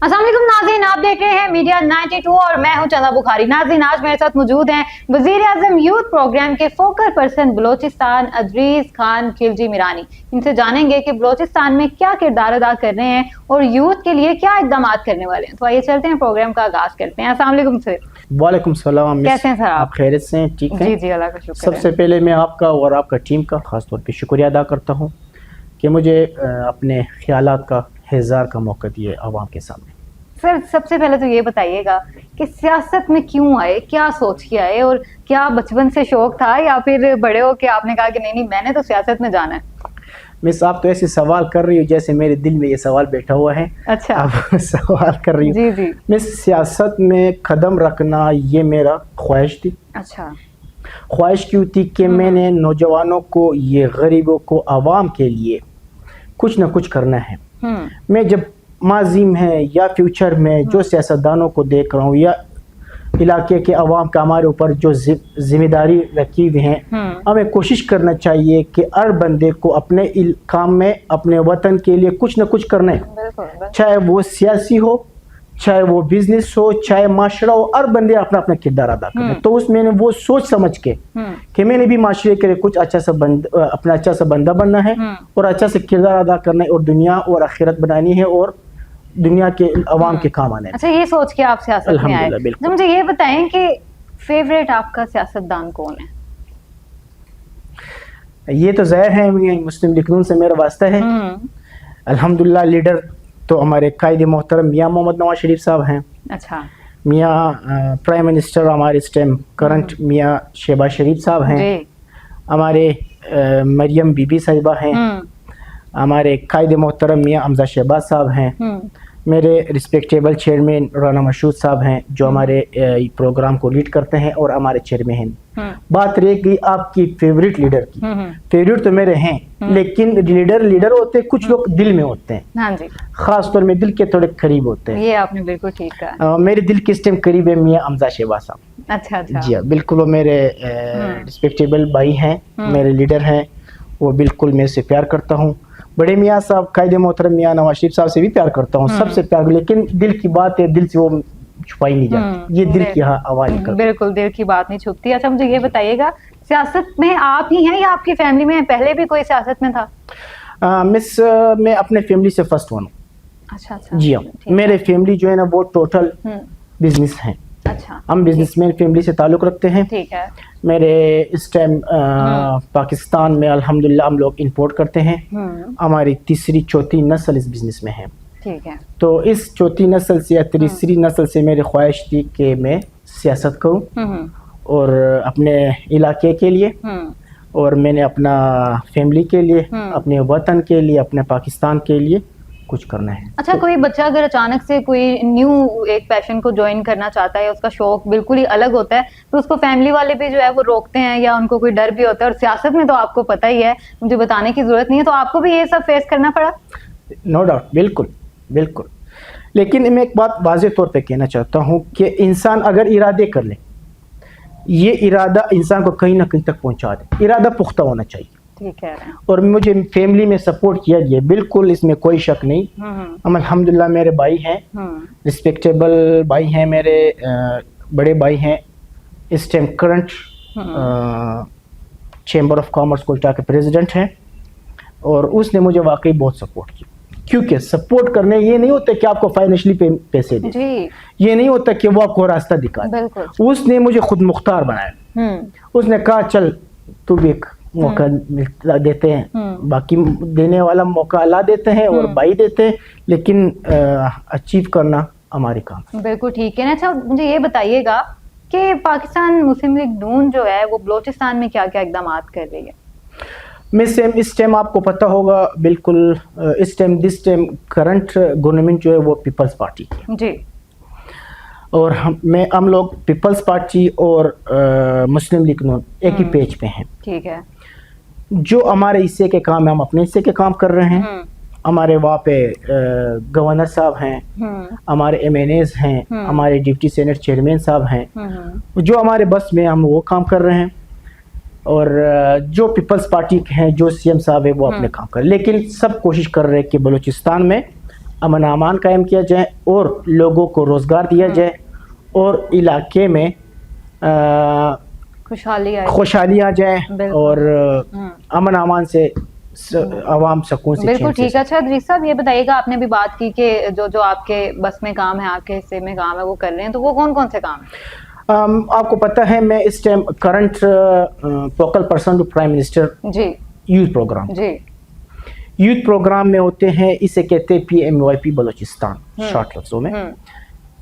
अस्सलाम वालेकुम नाज़रीन, आप देख रहे हैं मीडिया 92 और मैं हूं चंदा बुखारी। नाज़रीन, आज मेरे साथ मौजूद हैं वज़ीर आज़म यूथ प्रोग्राम के फोकल पर्सन बलोचिस्तान अदरीस खान खिलजी मीरानी। इनसे जानेंगे कि बलोचिस्तान में क्या किरदार अदा कर रहे हैं और यूथ के लिए क्या इक़दाम करने वाले हैं। तो आइए चलते हैं, प्रोग्राम का आगाज़ करते हैं। अस्सलाम वालेकुम सर। वालेकुम सलाम। कैसे हैं सर आप? खैरियत से हैं? ठीक है जी जी, अल्लाह का शुक्र। सबसे पहले मैं आपका और आपका टीम का ख़ास तौर पे शुक्रिया अदा करता हूँ कि मुझे अपने ख्यालात का इज़हार का मौका दिए आवाम के सामने। सर, सबसे पहले तो ये बताइएगा कि सियासत में क्यों आए, क्या सोच के आए, और क्या बचपन से शौक था या फिर बड़े हो के आपने कहा कि नहीं नहीं मैंने तो सियासत में जाना है? मिस, आप तो ऐसे सवाल कर रही हो जैसे मेरे दिल में ये सवाल बैठा हुआ है। अच्छा, आप सवाल कर रही हो। जी जी। मिस, सियासत में कदम रखना ये मेरा ख्वाहिश थी। अच्छा, ख्वाहिश क्यों थी कि मैंने नौजवानों को, ये गरीबों को, आवाम के लिए कुछ ना कुछ करना है। मैं जब माजी में या फ्यूचर में जो सियासतदानों को देख रहा हूँ या इलाके के अवाम का हमारे ऊपर जो जिम्मेदारी रखी हुई है, हमें कोशिश करना चाहिए कि हर बंदे को अपने काम में अपने वतन के लिए कुछ न कुछ करना है। चाहे वो सियासी हो, चाहे वो बिजनेस हो, चाहे माशरा हो, हर बंदे अपना अपना किरदार अदा करना। तो उस मैंने वो सोच समझ के कि मैंने भी माशरे के लिए कुछ अच्छा सा अपना अच्छा सा बंदा बनना है और अच्छा से किरदार अदा करना है और दुनिया और आखिरत बनानी है और दुनिया के अवाम के काम आने। अच्छा, ये सोच के आप सियासत में आए। तो मुझे ये बताएं कि फेवरेट आपका सियासतदान कौन है? ये तो ज़ाहिर है मुस्लिम लीग नून से मेरा वास्ता है। अल्हम्दुलिल्लाह लीडर तो हमारे कायदे मोहतरम मियाँ मोहम्मद नवाज शरीफ साहब हैं। अच्छा। मियाँ प्राइम मिनिस्टर हमारे इस टाइम करंट मियाँ शहबाज शरीफ साहब हैं। हमारे मरियम बीबी साहिबा हैं। हमारे कायदे मोहतरम मियाँ हमजा शहबाज साहब हैं। मेरे रिस्पेक्टेबल चेयरमैन राना मशहूद साहब हैं जो हमारे प्रोग्राम को लीड करते हैं और हमारे चेयरमैन हैं। बात रह गई आपकी फेवरेट लीडर की। फेवरेट तो मेरे हैं, लेकिन लीडर होते हैं, कुछ लोग दिल में होते हैं। हाँ जी। खास तौर में दिल के थोड़े करीब होते हैं। ये आपने बिल्कुल ठीक कहा। मेरे दिल के इस टाइम करीब है मियाँ हमजा शहबाज साहब। अच्छा अच्छा। जी हाँ, बिल्कुल वो मेरे रिस्पेक्टेबल भाई हैं, मेरे लीडर हैं। वो बिल्कुल मेरे से प्यार करता हूँ। बड़े मियाँ साहब कायदे मोहतरम मियाँ नवाज शरीफ साहब से भी प्यार करता हूँ, सबसे प्यार, लेकिन दिल की बात है, दिल से वो छुपाई नहीं जाती। ये दिल की आवाज निकलती है। बिल्कुल दिल की बात नहीं छुपती। अच्छा, मुझे ये बताइएगा, सियासत में आप ही हैं या आपकी फैमिली में पहले भी कोई सियासत में था? मिस, मैं अपने फैमिली से फर्स्ट वन हूँ। अच्छा अच्छा। जी हाँ, मेरे फैमिली जो है ना वो टोटल बिजनेस है। अच्छा। हम बिजनेसमैन फैमिली से ताल्लुक रखते हैं। ठीक है। मेरे इस टाइम पाकिस्तान में अल्हम्दुलिल्लाह हम लोग इंपोर्ट करते हैं। हमारी तीसरी चौथी नस्ल इस बिजनेस में है। ठीक है। तो इस चौथी नस्ल से या तीसरी नस्ल से मेरी ख्वाहिश थी कि मैं सियासत करूं और अपने इलाके के लिए, और मैंने अपना फैमिली के लिए, अपने वतन के लिए, अपने पाकिस्तान के लिए कुछ करना है। अच्छा, कोई बच्चा अगर अचानक से कोई न्यू एक पैशन को ज्वाइन करना चाहता है, उसका शौक बिल्कुल ही अलग होता है, तो उसको फैमिली वाले भी जो है वो रोकते हैं या उनको कोई डर भी होता है, और सियासत में तो आपको पता ही है, मुझे बताने की जरूरत नहीं है, तो आपको भी ये सब फेस करना पड़ा? नो डाउट, बिल्कुल बिल्कुल। लेकिन मैं एक बात वाज़ेह तौर पे कहना चाहता हूँ कि इंसान अगर इरादे कर ले, ये इरादा इंसान को कहीं ना कहीं तक पहुँचा दे। इरादा पुख्ता होना चाहिए। ठीक है। और मुझे फैमिली में सपोर्ट किया गया, बिल्कुल इसमें कोई शक नहीं। हम अल्हम्दुलिल्लाह मेरे भाई हैं, रिस्पेक्टेबल भाई हैं मेरे, बड़े भाई हैं, इस time current chamber of commerce Kota के प्रेसिडेंट हैं, और उसने मुझे वाकई बहुत सपोर्ट किया। क्योंकि सपोर्ट करने ये नहीं होता कि आपको फाइनेंशियली पैसे दे, ये नहीं होता कि वो आपको रास्ता दिखाए। उसने मुझे खुद मुख्तार बनाया। उसने कहा चल तू भी एक मौका देते हैं, बाकी देने वाला मौका अल्लाह देते हैं और भाई देते हैं, लेकिन अचीव करना हमारे काम। बिल्कुल ठीक है ना। अच्छा, मुझे ये बताइएगा कि पाकिस्तान मुस्लिम लीग नून जो है वो बलोचिस्तान में क्या क्या इकदाम कर रही है? इस टाइम आपको पता होगा बिल्कुल, इस टाइम करंट गवर्नमेंट जो है वो पीपल्स पार्टी की जी, और हम लोग पीपल्स पार्टी और मुस्लिम लीग नून एक ही पेज पे हैं। ठीक है। जो हमारे हिस्से के काम है हम अपने हिस्से के काम कर रहे हैं। हमारे वहाँ पे गवर्नर साहब हैं, हमारे MNAs हैं, हमारे डिप्टी सेनेट चेयरमैन साहब हैं, जो हमारे बस में हम वो काम कर रहे हैं, और जो पीपल्स पार्टी के हैं, जो CM साहब है वो अपने काम कर रहे हैं। लेकिन सब कोशिश कर रहे हैं कि बलूचिस्तान में امن امان قائم کیا جائے اور لوگوں کو روزگار دیا جائے اور علاقے میں خوشحالی آ جائے اور امن امان سے عوام سکون سے. بالکل ٹھیک ہے. اچھا ادریس صاحب یہ بتائیے گا, آپ نے بھی بات کی کہ جو آپ کے بس میں کام ہے, آپ کے حصے میں کام ہے وہ کر رہے ہیں, تو وہ کون کون سے کام ہیں؟ آپ کو پتہ ہے میں اس time current focal person to prime minister جی یوتھ پروگرام. جی یوتھ پروگرام میں ہوتے ہیں, اسے کہتے ہیں PMYP بلوچستان شارٹ لفظوں میں.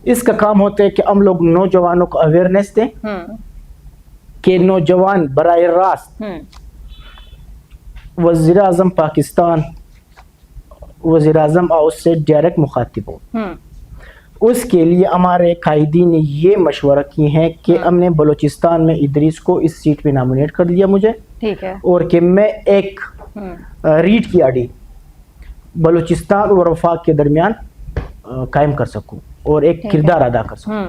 اس کا کام ہوتا ہے کہ ہم لوگ نوجوانوں کو اویئرنیس دیں کہ نوجوان براہ راست وزیر اعظم پاکستان, وزیر اعظم ہاؤس سے ڈائریکٹ مخاطب ہو. اس کے لیے ہمارے قائدین نے یہ مشورہ کی ہے کہ ہم نے بلوچستان میں ادریس کو اس سیٹ پہ نامنیٹ کر دیا مجھے, ٹھیک ہے, اور کہ میں ایک ریٹ کی آڑی بلوچستان اور وفاق کے درمیان قائم کر سکوں اور ایک کردار ادا کر سکوں.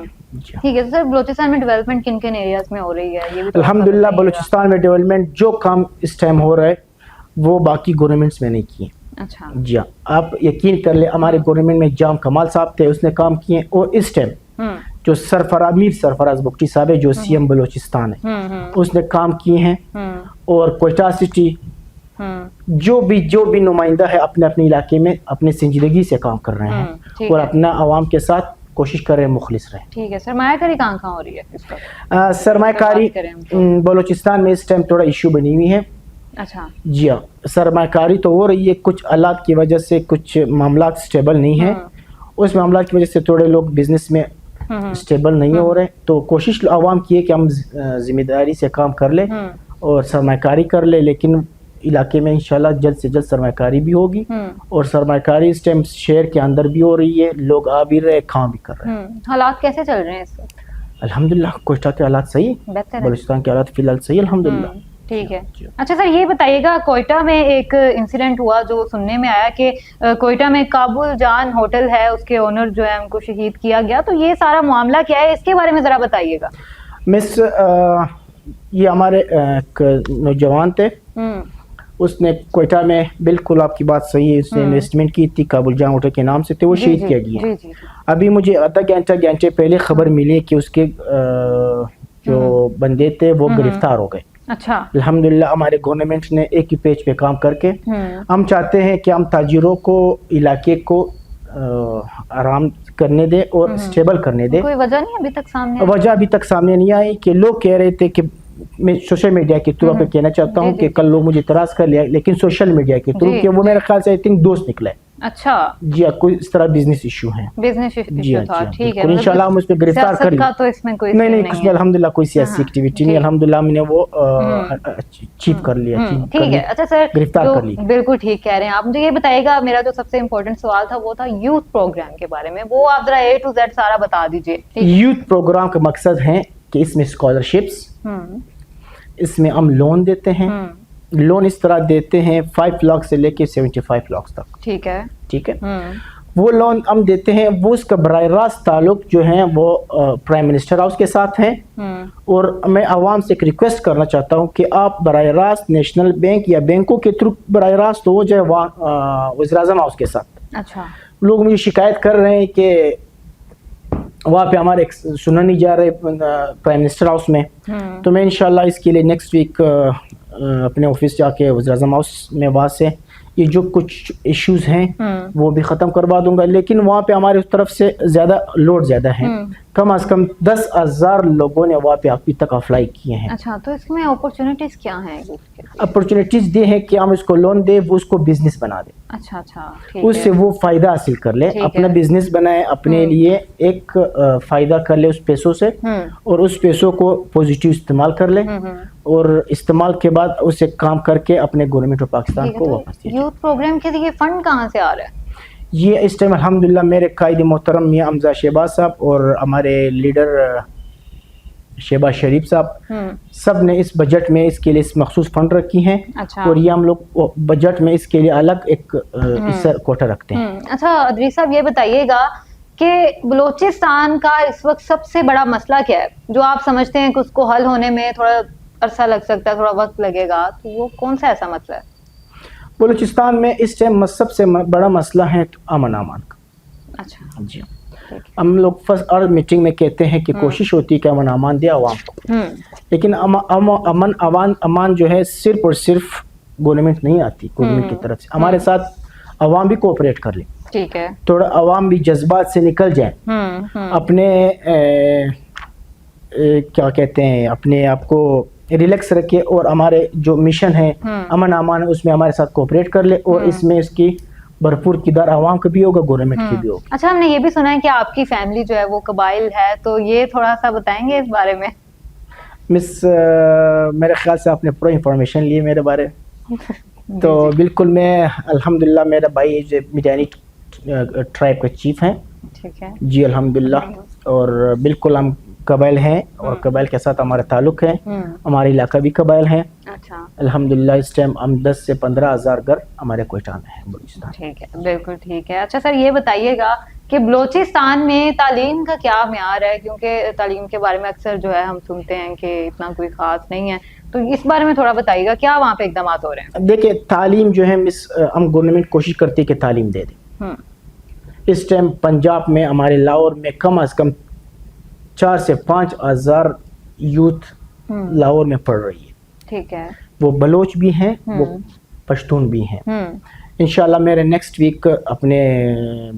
ٹھیک ہے سر, بلوچستان میں ڈیولپمنٹ کن کن ایریاز میں ہو رہی ہے؟ یہ بھی الحمدللہ بلوچستان میں ڈیولپمنٹ جو کام اس ٹائم ہو رہا ہے وہ باقی گورنمنٹس میں نہیں کیے. اچھا جی ہاں, آپ یقین کر لیں ہمارے گورنمنٹ میں جام کمال صاحب تھے, اس نے کام کیے, اور اس ٹائم جو میر سرفراز بگٹی صاحب ہے جو CM بلوچستان ہے اس نے کام کیے ہیں, اور کوئٹہ سٹی جو بھی نمائندہ ہے اپنے اپنے علاقے میں اپنے سنجیدگی سے کام کر رہے ہیں اور اپنا عوام کے ساتھ کوشش کر رہے ہیں مخلص رہیں. ٹھیک ہے. سرمایہ کاری کہاں ہو رہی ہے اس وقت؟ سرمایہ کاری بلوچستان میں اس ٹائم تھوڑا ایشو بنی ہوئی ہے. اچھا جی ہاں, سرمایہ کاری تو ہو رہی ہے, کچھ حالات کی وجہ سے کچھ معاملات سٹیبل نہیں ہیں, اس معاملات کی وجہ سے تھوڑے لوگ بزنس میں سٹیبل نہیں ہو رہے, تو کوشش عوام کی ہے کہ ہم ذمہ داری سے کام کر لیں اور سرمایہ کاری کر لیں, لیکن علاقے میں انشاءاللہ جلد سے جلد سرمایہ کاری بھی ہوگی, اور سرمایہ کاری اس ٹائم شہر کے اندر بھی ہو رہی ہے, لوگ آ بھی رہے, کھا بھی کر رہے ہیں. حالات کیسے چل رہے ہیں اس وقت؟ الحمدللہ کوئٹہ کے حالات صحیح, بلوچستان کے حالات فی الحال صحیح الحمدللہ. ٹھیک ہے. اچھا سر یہ بتائیے گا, کوئٹہ میں ایک انسیڈنٹ ہوا جو سننے میں آیا کہ کوئٹہ میں کابل جان ہوٹل ہے, اس کے اونر جو ہے ان کو شہید کیا گیا, تو یہ سارا معاملہ کیا ہے, اس کے بارے میں ذرا بتائیے گا. مس یہ ہمارے نوجوان تھے, اس نے کوئٹہ میں, بالکل آپ کی بات صحیح ہے, اس نے انویسٹمنٹ کی تھی کابل جان ہوٹل کے نام سے تھے, وہ شہید کیا گیا. ابھی مجھے آدھا گھنٹے پہلے خبر ملی کہ اس کے جو بندے تھے وہ گرفتار ہو گئے. اچھا الحمدللہ ہمارے گورنمنٹ نے ایک ہی پیج پہ کام کر کے, ہم چاہتے ہیں کہ ہم تاجروں کو علاقے کو آرام کرنے دے اور سٹیبل کرنے دے. کوئی وجہ نہیں ابھی تک سامنے؟ وجہ ابھی تک سامنے نہیں آئی, کہ لوگ کہہ رہے تھے کہ میں سوشل میڈیا کے تھرو پہ کہنا چاہتا ہوں کہ کل لوگ مجھے اعتراض کر لیا, لیکن سوشل میڈیا کے تھرو کہ وہ میرے خیال سے دوست نکلا ہے. اچھا جی ہاں, کوئی اس طرح بزنس ایشو ہے, بزنس ایشو تھا. ٹھیک ہے, انشاءاللہ ہم اس پہ گرفتار کر لیں. تو اس میں کوئی نہیں اس میں الحمدللہ کوئی سیاسی ایکٹیویٹی نہیں, الحمدللہ ہم نے وہ چیپ کر لیا. ٹھیک ہے. اچھا سر گرفتار کر لی. بالکل ٹھیک کہہ رہے ہیں آپ. مجھے یہ بتائیے گا, میرا جو سب سے امپورٹنٹ سوال تھا وہ تھا یوتھ پروگرام کے بارے میں, وہ آپ ذرا A to Z سارا بتا دیجیے. یوتھ پروگرام کا مقصد ہے کہ اس میں اسکالرشپس, اس میں ہم لون دیتے ہیں. لون اس طرح دیتے ہیں 5 لاکھ سے لے کے 75 لاکھ تک. ٹھیک ہے. ٹھیک ہے, وہ لون ہم دیتے ہیں, وہ اس کا براہ راست تعلق جو ہے وہ پرائم منسٹر ہاؤس کے ساتھ ہیں. اور میں عوام سے ایک ریکویسٹ کرنا چاہتا ہوں کہ آپ براہ راست نیشنل بینک یا بینکوں کے تھرو براہ راست ہو جائے وزیر اعظم ہاؤس کے ساتھ. اچھا, لوگ مجھے شکایت کر رہے ہیں کہ وہاں پہ ہمارے سنا نہیں جا رہے پرائم منسٹر ہاؤس میں, تو میں انشاءاللہ اس کے لیے نیکسٹ ویک اپنے آفس جا کے وزیر اعظم ہاؤس میں وہاں سے یہ جو کچھ ایشوز ہیں وہ بھی ختم کروا دوں گا. لیکن وہاں پہ ہماری طرف سے لوڈ زیادہ ہے, کم از کم 10,000 لوگوں نے وہاں پہ ابھی تک اپلائی کیے ہیں. اچھا, تو اس میں اپورچونیٹیز کیا ہیں؟ اپورچونیٹیز یہ ہے کہ ہم اس کو لون دے, وہ اس کو بزنس بنا دے. اچھا, اس سے وہ فائدہ حاصل کر لے, اپنا بزنس بنائے, اپنے لیے ایک فائدہ کر لے اس پیسوں سے, اور اس پیسوں کو پوزیٹیو استعمال کر لے, اور استعمال کے بعد اسے کام کر کے اپنے گورنمنٹ آف پاکستان کو واپس دے. یوتھ پروگرام کے لیے فنڈ کہاں سے آ رہا ہے؟ یہ اس ٹائم الحمدللہ میرے قائد محترم میاں حمزہ شہباز صاحب اور ہمارے لیڈر شہباز شریف صاحب سب نے اس بجٹ میں اس کے لیے مخصوص فنڈ رکھی ہیں. اور یہ ہم لوگ بجٹ میں اس کے لیے الگ ایک کوٹا رکھتے ہیں. اچھا ادریس صاحب یہ بتائیے گا کہ بلوچستان کا اس وقت سب سے بڑا مسئلہ کیا ہے جو آپ سمجھتے ہیں کہ اس کو حل ہونے میں تھوڑا عرصہ لگ سکتا ہے, تھوڑا وقت لگے گا, تو وہ کون سا ایسا مسئلہ ہے؟ بلوچستان میں اس ٹائم سب سے بڑا مسئلہ ہے امن امان کا. अच्छा जी ठीक है हम लोग फर्स्ट हर मीटिंग में कहते हैं कि कोशिश होती है कि अमन अमान दे आवाम को, लेकिन अमन अमान जो है सिर्फ और सिर्फ गवर्नमेंट नहीं आती, गवर्नमेंट की तरफ से हमारे साथ अवाम भी कोऑपरेट कर ले, ठीक है थोड़ा अवाम भी जज्बात से निकल जाए, अपने क्या कहते हैं अपने आप को रिलैक्स रखे और हमारे जो मिशन है अमन अमान उसमें हमारे साथ कोऑपरेट कर ले, और इसमें इसकी भरपूर किरदार आवाम का भी होगा, गवर्नमेंट की भी होगी। अच्छा, हमने ये भी सुना है कि आपकी फैमिली जो है वो कबाइल है, तो ये थोड़ा सा बताएंगे इस बारे में? मिस मेरे ख्याल से आपने पूरा इंफॉर्मेशन ली मेरे बारे में। तो बिल्कुल मैं अल्हम्दुलिल्लाह मेरा भाई जो मिडानी ट्राइब का चीफ हैं ठीक है जी अल्हम्दुलिल्लाह, और बिल्कुल हम कबाइल हैं और कबाइल के साथ हमारा ताल्लुक है, हमारा इलाका भी कबाइल है। अच्छा अल्हम्दुलिल्लाह इस टाइम हम 10 से 15 हज़ार घर हमारे कोयटा में है बलूचिस्तान। ठीक है बिल्कुल ठीक है। अच्छा सर ये बताइएगा कि बलूचिस्तान में तालीम का क्या म्यार है, क्योंकि तालीम के बारे में अक्सर जो है हम सुनते हैं कि इतना कोई खास नहीं है, तो इस बारे में थोड़ा बताइएगा क्या वहाँ पे इकदाम हो रहे हैं? देखिए तालीम जो है मिस हम गवर्नमेंट कोशिश करती है कि तालीम दे दे। इस टाइम पंजाब में हमारे लाहौर में कम अज़ कम 4 से 5 हज़ार यूथ लाहौर में पढ़ रही है, ठीक है वो बलोच भी हैं वो पश्तून भी हैं। इंशाल्लाह मेरे नेक्स्ट वीक अपने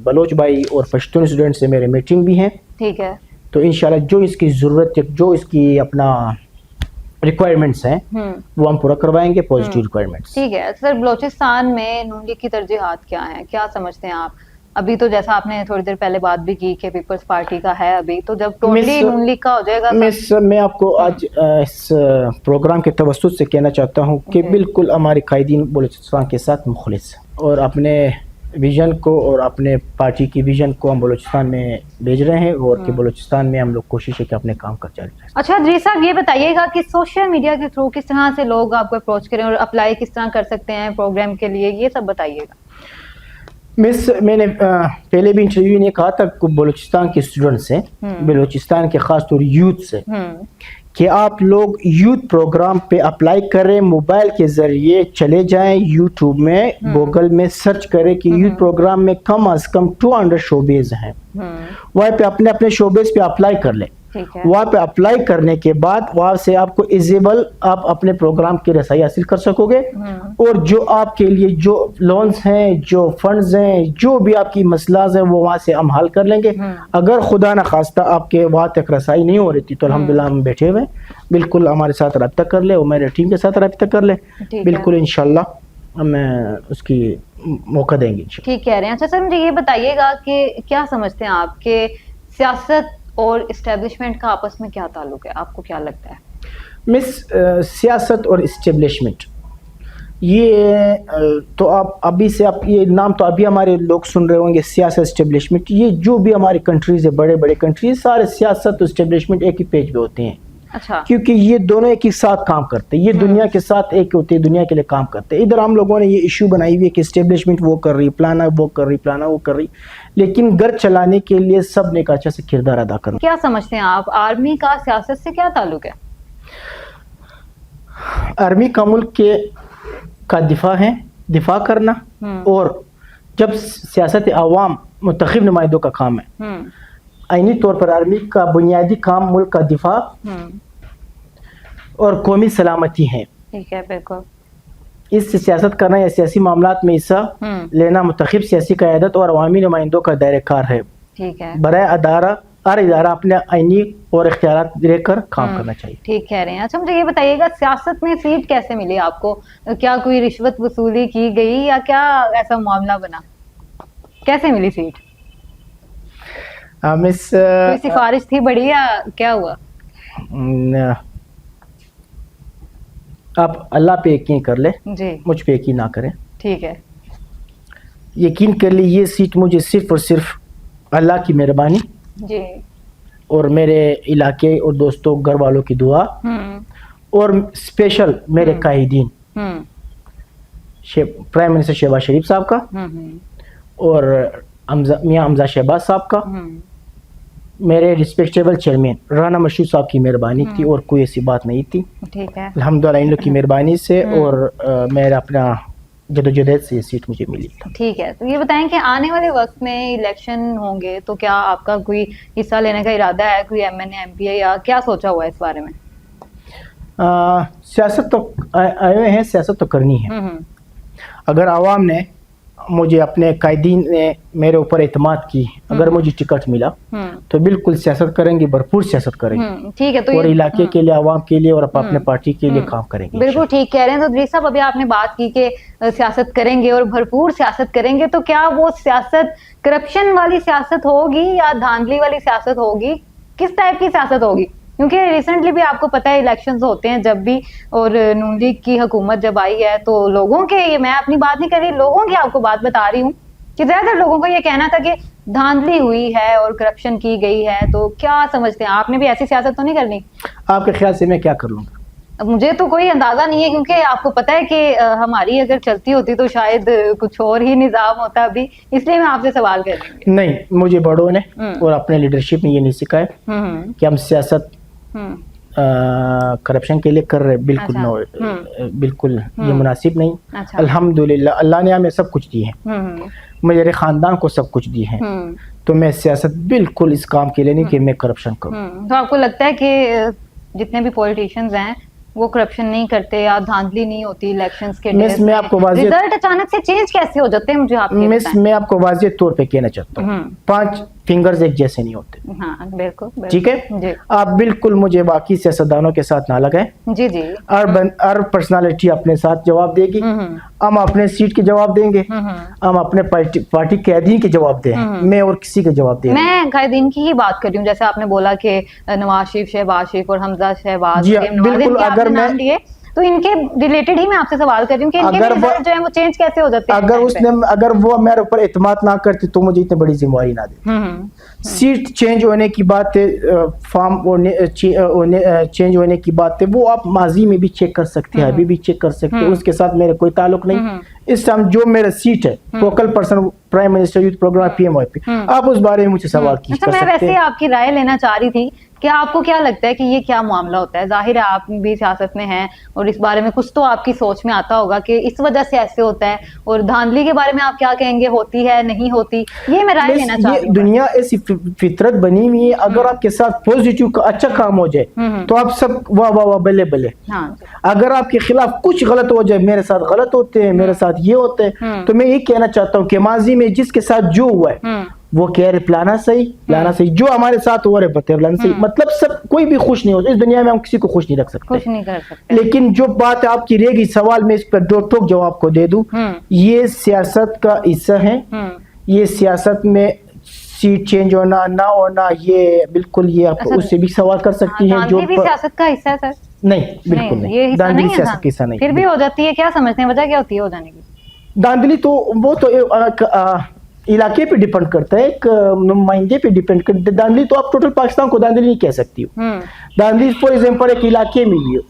बलोच भाई और पश्तून स्टूडेंट से मेरे मीटिंग भी हैं, ठीक है तो इंशाल्लाह जो इसकी ज़रूरत है जो इसकी अपना रिक्वायरमेंट्स हैं वो हम पूरा करवाएंगे, पॉजिटिव रिक्वायरमेंट्स। ठीक है सर, बलूचिस्तान में नून लीग की तरजीहात क्या हैं, क्या समझते हैं आप? अभी तो जैसा आपने थोड़ी देर पहले बात भी की कि पीपल्स पार्टी का है अभी, तो जब टोटली नून लीग का हो जाएगा मैं आपको आज इस प्रोग्राम के तवस्सुत से कहना चाहता हूँ कि बिल्कुल हमारे कायदीन बलूचिस्तान के साथ मुखलिस और अपने विजन को और अपने पार्टी की विजन को हम बलूचिस्तान में भेज रहे हैं, और कि बलूचिस्तान में हम लोग कोशिश है कि अपने काम कर जारी रखें। अच्छा अदरीस साहब ये बताइएगा कि सोशल मीडिया के थ्रू किस तरह से लोग आपको अप्रोच करें और अप्लाई किस तरह कर सकते हैं प्रोग्राम के लिए, ये सब बताइएगा। मिस मैंने पहले भी इंटरव्यू ने कहा था बलूचिस्तान के स्टूडेंट से, बलूचिस्तान के खास तौर यूथ से, कि आप लोग यूथ प्रोग्राम पे अप्लाई करें, मोबाइल के ज़रिए चले जाएं यूट्यूब में, गूगल में सर्च करें कि यूथ प्रोग्राम में कम अज़ कम 200 शोबेज हैं, वहाँ पे अपने अपने शोबेज पे अप्लाई कर लें। वहाँ पे अप्लाई करने के बाद वहाँ से आपको इजेबल आप अपने प्रोग्राम की रसाई हासिल कर सकोगे, और जो आपके लिए जो लोन्स हैं जो फंड्स हैं जो भी आपकी मसलाज हैं वो वहाँ से हम हल कर लेंगे। अगर खुदा न खास्ता आपके वहाँ तक रसाई नहीं हो रही थी तो अल्हम्दुलिल्लाह हम बैठे हुए, बिल्कुल हमारे साथ रब्ता कर ले और मेरे टीम के साथ रब्ता कर ले, बिल्कुल इंशाल्लाह हम उसकी मौका देंगे। ठीक कह रहे हैं। अच्छा सर मुझे ये बताइएगा कि क्या समझते हैं आप कि सियासत और इस्टेब्लिशमेंट का आपस में क्या ताल्लुक है, आपको क्या लगता है? मिस सियासत और इस्टेब्लिशमेंट ये तो आप अभी से आप ये नाम तो अभी हमारे लोग सुन रहे होंगे, सियासत इस्टेब्लिशमेंट, ये जो भी हमारी कंट्रीज है बड़े बड़े कंट्रीज सारे सियासत और इस्टेब्लिशमेंट एक ही पेज पे होते हैं। अच्छा। क्योंकि ये दोनों एक ही साथ काम करते हैं, ये दुनिया के साथ एक होते हैं, दुनिया के लिए काम करते हैं। इधर हम लोगों ने ये इशू बनाई हुई है कि इस्टेब्लिशमेंट वो कर रही, प्लाना वो कर रही, प्लाना वो कर रही, लेकिन घर चलाने के लिए सब ने एक अच्छा से किरदार अदा करना। क्या समझते हैं आप आर्मी का सियासत से क्या ताल्लुक है? आर्मी का मुल्क के का दिफा है, दिफा करना, और जब सियासत अवाम मुंतखब नुमाइंदों का काम है, आईनी तौर पर आर्मी का बुनियादी काम मुल्क का दिफा और कौमी सलामती है। ठीक है बिल्कुल। इससे सियासत करना या सियासी मामलात में हिस्सा लेना मुंतखब सियासी क़यादत और अवामी नुमाइंदों का दायरेकार है। ठीक है। बराए अदारा हर इदारा अपने आईनी और इख्तियारात लेकर काम करना चाहिए। ठीक कह रहे हैं। अच्छा मुझे ये बताइएगा सियासत में सीट कैसे मिली आपको, क्या कोई रिश्वत वसूली की गई या क्या ऐसा मामला बना, कैसे मिली सीट? मिस कोई सिफारिश थी बड़ी या क्या हुआ? आप अल्लाह पे यकीन कर ले जी, मुझ पे यकीन ना करें। ठीक है। यकीन कर ली ये सीट मुझे सिर्फ और सिर्फ अल्लाह की मेहरबानी जी और मेरे इलाके और दोस्तों घर वालों की दुआ और स्पेशल मेरे कायदीन प्राइम मिनिस्टर शहबाज शरीफ साहब का और मियां हमजा शहबाज साहब का, मेरे रिस्पेक्टेबल चेयरमैन राना मशहूद साहब की मेहरबानी थी और कोई ऐसी बात नहीं थी। ठीक है। अल्हम्दुलिल्लाह इन लोग की मेहरबानी से और मेरा अपना जदोजहद से ये सीट मुझे मिली था। ठीक है, तो ये बताएं कि आने वाले वक्त में इलेक्शन होंगे तो क्या आपका कोई हिस्सा लेने का इरादा है, कोई MNA MP है, या क्या सोचा हुआ है इस बारे में? सियासत तो आए हुए हैं, सियासत तो करनी है। अगर आवाम ने मुझे, अपने कायदीन ने मेरे ऊपर एतमाद की, अगर मुझे टिकट मिला तो बिल्कुल सियासत करेंगे, भरपूर सियासत करेंगे। ठीक है, तो और इलाके के लिए, आवाम के लिए और अपने पार्टी के लिए काम करेंगे। बिल्कुल ठीक कह रहे हैं। तो इदरीस साहब, अभी आपने बात की कि सियासत करेंगे और भरपूर सियासत करेंगे, तो क्या वो सियासत करप्शन वाली सियासत होगी या धांधली वाली सियासत होगी? किस टाइप की सियासत होगी? क्योंकि रिसेंटली भी आपको पता है इलेक्शंस होते हैं जब भी, और नून लीग की हुकूमत जब आई है तो लोगों के, ये मैं अपनी बात नहीं कर रही, लोगों की आपको बात बता रही हूँ कि ज्यादातर लोगों का ये कहना था कि धांधली हुई है और करप्शन की गई है। तो क्या समझते हैं, आपने भी ऐसी सियासत तो नहीं करनी? आपके ख्याल से मैं क्या कर लूँगा? अब मुझे तो कोई अंदाजा नहीं है, क्योंकि आपको पता है कि हमारी अगर चलती होती तो शायद कुछ और ही निजाम होता अभी, इसलिए मैं आपसे सवाल कर रही हूँ। नहीं, मुझे बड़ों ने और अपने लीडरशिप ने ये नहीं सिखाया कि हम सियासत करप्शन के लिए कर रहे, बिल्कुल अच्छा। बिल्कुल ये मुनासिब नहीं। अच्छा। अल्हम्दुलिल्लाह अल्लाह ने हमें सब कुछ दिए हैं, मेरे खानदान को सब कुछ दिए हैं, तो मैं सियासत बिल्कुल इस काम के लिए नहीं कि मैं करप्शन करूं। तो आपको लगता है कि जितने भी पॉलिटिशियंस हैं वो करप्शन नहीं करते या धांधली नहीं होती इलेक्शंस के मिस, मैं आपको वाज़ेह, रिजल्ट अचानक से चेंज कैसे हो जाते हैं, मुझे आप ये मिस, बताएं। मैं आपको वाज़ेह तौर पे कहना चाहता हूँ, 5 फिंगर्स एक जैसे नहीं होते। हाँ बिल्कुल, ठीक है जी आप बिल्कुल मुझे बाकी सियासतदानों के साथ ना लगाएं। जी जी। हर पर्सनालिटी अपने साथ जवाब देगी, हम अपने सीट के जवाब देंगे, हम अपने पार्टी कैदी के जवाब दें, मैं और किसी के जवाब दे। मैं कायदीन की ही बात कर रही हूँ, जैसे आपने बोला कि नवाज शरीफ, शहबाज शरीफ और हमजा शहबाज, जी बिल्कुल, अगर मैं दिए तो इनके रिलेटेड ही मैं आपसे सवाल कर रही हूँ कि इनके रिजल्ट जो है वो चेंज कैसे हो जाते हैं? अगर वो मेरे ऊपर एतमाद ना करती तो मुझे इतनी बड़ी जिम्मेवारी ना दे। सीट चेंज होने की बात है, फॉर्म चेंज होने की बात है, वो आप माजी में भी चेक कर सकते हैं, अभी भी चेक कर सकते हैं, उसके साथ मेरा कोई ताल्लुक नहीं। इस टाइम जो मेरा सीट है, focal person prime minister youth program PMYP, आप उस बारे में मुझे सवाल कर सकते हैं। मैं वैसे आपकी राय लेना चाह रही थी कि आपको क्या लगता है कि ये क्या मामला होता है? जाहिर है आप भी सियासत में हैं और इस बारे में कुछ तो आपकी सोच में आता होगा कि इस वजह से ऐसे होता है, और धांधली के बारे में आप क्या कहेंगे, होती है नहीं होती? ये मैं राय लेना चाह रही हूँ। दुनिया ऐसी फितरत बनी हुई है, अगर आपके साथ पॉजिटिव का अच्छा काम हो जाए तो आप सब वाह वाह वाह बल्ले बल्ले। अगर आपके खिलाफ कुछ गलत हो जाए, मेरे साथ गलत होते हैं, मेरे साथ ये होते हैं, तो मैं ये कहना चाहता हूँ कि माजी में जिसके साथ जो हुआ है वो कह रहे प्लाना सही, जो हमारे साथ हो रहे प्लाना सही। मतलब सब कोई भी खुश नहीं होता इस दुनिया में, हम किसी को खुश नहीं रख सकते, कुछ नहीं कर सकते। लेकिन जो बात आपकी रहेगी सवाल में, इस पर दो टोक जवाब को दे दूं, ये सियासत का हिस्सा है। ये सियासत में सीट चेंज होना ना होना, ये बिल्कुल ये आप उससे भी सवाल कर सकती हैं। जो भी सियासत का हिस्सा है सर? नहीं, बिल्कुल नहीं, ये धांधली सियासत का हिस्सा नहीं। फिर भी हो जाती है, क्या समझते हैं वजह क्या होती है हो जाने की? धांधली तो वो तो इलाके पे डिपेंड करता है, एक नुमाइंदे पे डिपेंड करता है। धांधली तो आप टोटल पाकिस्तान को धांधली नहीं कह सकती हो। धांधली फॉर एग्जांपल एक इलाके में भी हो,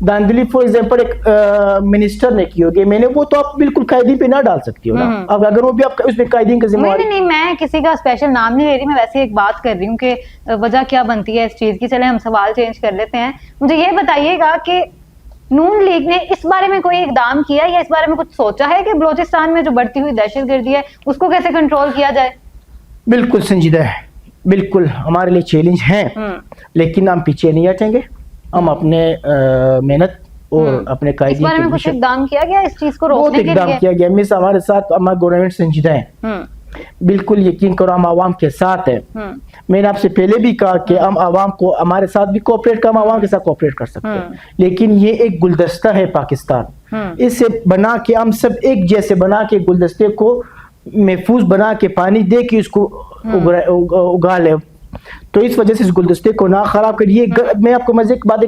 धांधली फॉर एग्जांपल एक मिनिस्टर ने की होगी, मैंने वो तो आप बिल्कुल कायदीन पे ना डाल सकती हो ना। अब अगर वो भी आप उसमें कायदीन का जिम्मेदारी नहीं, मैं किसी का स्पेशल नाम नहीं ले रही, मैं वैसे एक बात कर रही हूँ कि वजह क्या बनती है इस चीज की। चले हम सवाल चेंज कर लेते हैं। मुझे ये बताइएगा कि नून लीग ने इस बारे में कोई इकदाम किया या इस बारे में कुछ सोचा है कि बलूचिस्तान में जो बढ़ती हुई दहशतगर्दी है उसको कैसे कंट्रोल किया जाए? बिल्कुल संजीदा है, बिल्कुल हमारे लिए चैलेंज है, लेकिन हम पीछे नहीं हटेंगे। हम अपने मेहनत और अपने कायदे इस बारे में कुछ इकदाम किया गया इस चीज को रोकने के लिए? बहुत इकदाम किया गया मिस, हमारे साथ हमारा गवर्नमेंट संजीदा है, बिल्कुल यकीन करो हम आवाम के साथ हैं। मैंने आपसे पहले भी कहा कि हम आवाम को हमारे साथ भी कोऑपरेट कर, हम आवाम के साथ कोऑपरेट कर सकते हैं, लेकिन ये एक गुलदस्ता है पाकिस्तान, इसे बना के हम सब एक जैसे बना के गुलदस्ते को महफूज बना के पानी दे के उसको उगा ले। तो इस वजह से इस गुलदस्ते को ना खराब करिए। मैं आपको मजे की बात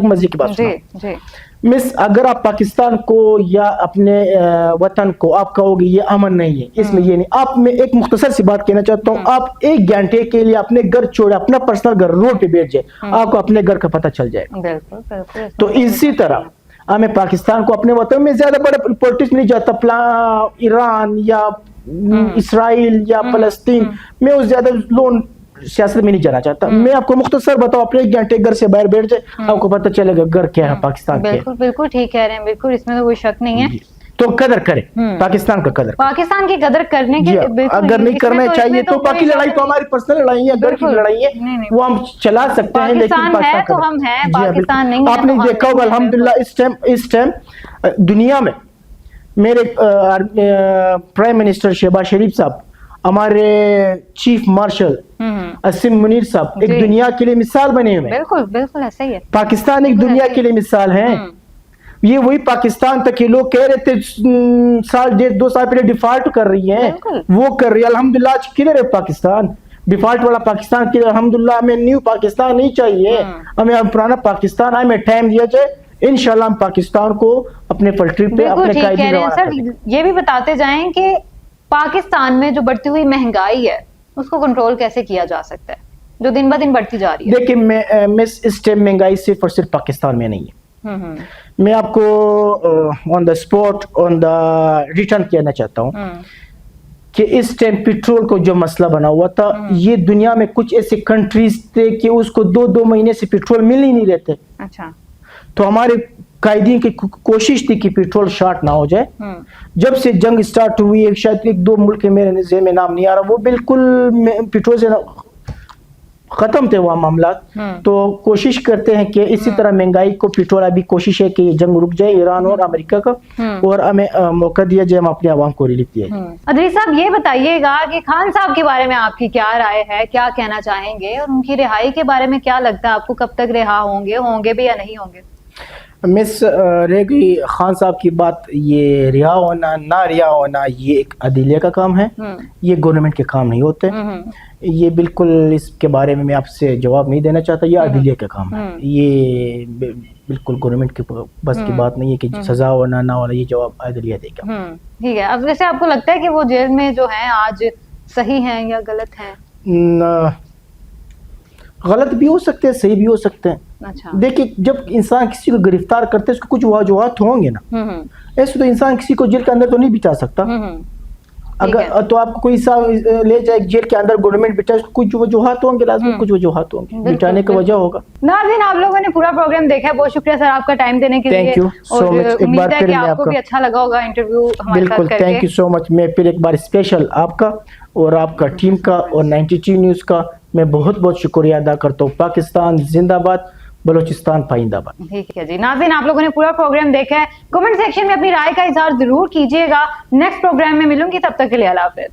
सुनाऊं मिस, अगर आप पाकिस्तान को या अपने वतन को आप कहोगे ये अमन नहीं है, इसमें ये नहीं, आप मैं एक मुख्तसर सी बात कहना चाहता हूँ, आप 1 घंटे के लिए अपने घर छोड़े, अपना पर्सनल घर रोड पे बैठ जाए, आपको अपने घर का पता चल जाएगा। तो इसी तरह हमें पाकिस्तान को अपने वतन में ज्यादा बड़े पॉलिटिक्स नहीं जाता, ईरान या इसराइल या फलस्तीन में उस ज्यादा लोन सियासत में नहीं जाना चाहता। मैं आपको मुख्तसर बताऊं, अपने 1 घंटे घर से बाहर बैठ जाए, आपको पता चलेगा घर क्या है पाकिस्तान। बिल्कुल बिल्कुल ठीक कह रहे हैं, बिल्कुल इसमें तो कोई शक नहीं है। तो कदर करें पाकिस्तान का कदर पाकिस्तान की कदर करने के जी, बिल्कुल अगर नहीं करना इसमें चाहिए इसमें तो बाकी कोई लड़ाई शक तो हमारी पर्सनल लड़ाई है, घर की बिल्कुल। लड़ाई है, नहीं। वो हम चला सकते हैं, लेकिन पाकिस्तान है तो का- हम हैं, जी हाँ, बिल्कुल। पाकिस्तान नहीं है आपने तो हम देखा होगा नहीं हैं, अल्हम्दुलिल्लाह इस टाइम दुनिया में मेरे प्राइम मिनिस्टर शहबाज शरीफ साहब, हमारे चीफ मार्शल असीम मुनीर साहब एक जी। दुनिया के लिए मिसाल बने हुए हैं। बिल्कुल बिल्कुल ऐसा ही है। पाकिस्तान एक दुनिया के लिए मिसाल है। ये वही पाकिस्तान तक के लोग कह रहे थे साल 1.5-2 साल पहले डिफॉल्ट कर रही है, बिल्कुल। वो कर रही है। अल्हम्दुलिल्लाह आज किधर है पाकिस्तान? डिफॉल्ट वाला पाकिस्तान किधर? अल्हम्दुलिल्लाह हमें न्यू पाकिस्तान नहीं चाहिए, हमें अब पुराना पाकिस्तान, हमें टाइम दिया जाए, इंशाल्लाह हम पाकिस्तान को अपने पलटरी पे बिल्कुल अपने ठीक कायदे कह रहे हैं रवाना सर। कर देंगे। ये भी बताते जाएं कि पाकिस्तान में जो बढ़ती हुई महंगाई है उसको कंट्रोल कैसे किया जा सकता है, जो दिन ब दिन बढ़ती जा रही है। देखिए मैं इस टाइम महंगाई सिर्फ और सिर्फ पाकिस्तान में नहीं है, मैं आपको on the spot on the return कहना चाहता हूँ कि इस टाइम पेट्रोल को जो मसला बना हुआ था, ये दुनिया में कुछ ऐसे कंट्रीज थे कि उसको 2-2 महीने से पेट्रोल मिल ही नहीं रहे थे। अच्छा। तो हमारे कायदीन की कोशिश थी कि पेट्रोल शॉर्ट ना हो जाए। जब से जंग स्टार्ट हुई है, शायद 1-2 मुल्क के मेरे ज़हन में नाम नहीं आ रहा, वो बिल्कुल पेट्रोल से खत्म थे वह मामला। तो कोशिश करते हैं कि इसी तरह महंगाई को पेट्रोल, अभी कोशिश है कि ये जंग रुक जाए ईरान और अमेरिका का, और हमें मौका दिया जाए, हम अपने आवाम को रिलीफ दिया जाए। अदरी साहब ये बताइएगा कि खान साहब के बारे में आपकी क्या राय है, क्या कहना चाहेंगे, और उनकी रिहाई के बारे में क्या लगता है आपको, कब तक रिहा होंगे भी या नहीं होंगे? मिस रह गई खान साहब की बात, ये रिहा होना ना रिहा होना ये एक अदलिया का काम है, ये गवर्नमेंट के काम नहीं होते। ये बिल्कुल इसके बारे में मैं आपसे जवाब नहीं देना चाहता, ये अदलिया का काम है, ये बिल्कुल गवर्नमेंट के बस की बात नहीं है कि सजा होना ना होना, ये जवाब अदलिया देगा। ठीक है। अब वैसे आपको लगता है कि वो जेल में जो है आज सही हैं या गलत हैं? गलत भी हो सकते हैं, सही भी हो सकते हैं। अच्छा। देखिए जब इंसान किसी को गिरफ्तार करते हैं उसको कुछ वजूहात होंगे ना, ऐसे तो इंसान किसी को जेल के अंदर तो नहीं बिठा सकता। अगर तो आपको कोई सा ले जाए जेल के अंदर गवर्नमेंट बिठा, कुछ वजूहात होंगे, लाजमी कुछ वजूहात होंगे, बिठाने का वजह होगा। नाज़रीन आप लोगों ने पूरा प्रोग्राम देखा है, बहुत शुक्रिया सर आपका टाइम देने के लिए। Thank you so much. एक बार फिर मैं आपको भी अच्छा लगा होगा इंटरव्यू हमारे साथ बिल्कुल करके। Thank you so much. मैं फिर एक बार स्पेशल आपका और आपका टीम का और 92 न्यूज़ का मैं बहुत बहुत शुक्रिया अदा करता हूँ। पाकिस्तान जिंदाबाद, बलोचिस्तान पाइंदाबाद। ठीक है जी। नाज़रीन आप लोगों ने पूरा प्रोग्राम देखा है, कमेंट सेक्शन में अपनी राय का इजहार जरूर कीजिएगा। नेक्स्ट प्रोग्राम में मिलूंगी, तब तक के लिए अल्लाह हाफिज़।